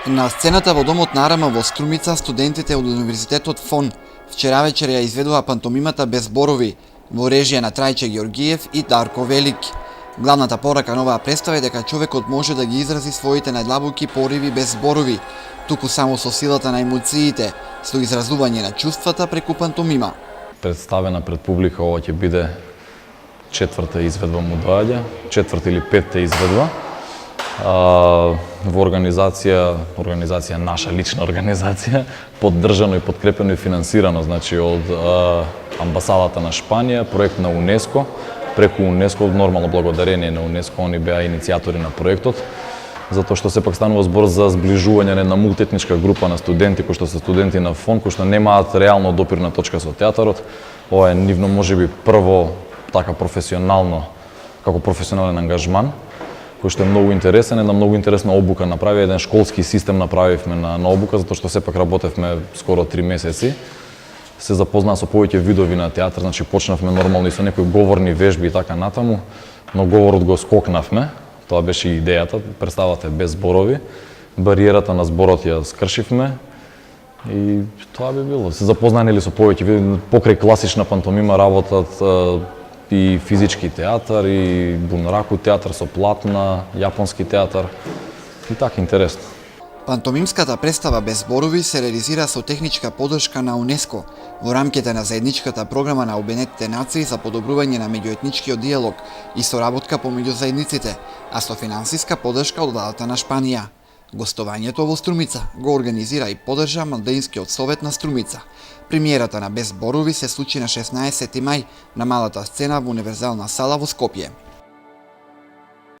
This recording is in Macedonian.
На сцената во домот на АРМ во Струмица студентите од Универзитетот ФОН вчера вечер ја изведува пантомимата Без зборови во режија на Трајче Георгиев и Дарко Велик. Главната порака на оваа представа е дека човекот може да ги изрази своите најдлабоки пориви без зборови, туку само со силата на емоциите, со изразување на чувствата преку пантомима. Представена пред публика, ова ќе биде четврта изведба му доаѓа, четврта или петта изведба. Во организација наша лична организација, поддржано и подкрепено и финансирано, значи од амбасадата на Шпанија, проект на УНЕСКО, преку УНЕСКО, нормално благодарение на УНЕСКО, они беа иницијатори на проектот, затоа што сепак станува збор за зближување на мултиетничка група на студенти, кои што се студенти на ФОН, кои што немаат реално допирна точка со театарот. Ова е нивно можеби прво така професионално, како професионален ангажман, кој што е многу интересен, една многу интересна обука направи, еден школски систем направивме на обука, затоа што сепак работевме скоро 3 месеци. Се запознаа со повеќе видови на театар, значи почнавме нормално и со некои говорни вежби и така натаму, но говорот го скокнавме, тоа беше и идејата, представата е без зборови, бариерата на зборот ја скршивме и тоа би било. Се запознаеле со повеќе видови, покрај класична пантомима работат и физички театар, и бунраку театар со платна, јапонски театар и така интересно. Пантомимската представа Без зборови се реализира со техничка поддршка на УНЕСКО во рамките на заедничката програма на Обединетите нации за подобрување на меѓуетничкиот диалог и соработка помеѓу заедниците, а со финансиска поддршка од владата на Шпанија. Гостувањето во Струмица го организира и поддржа Младенскиот совет на Струмица. Премиерата на Без зборови се случи на 16 мај на малата сцена во Универзална сала во Скопје.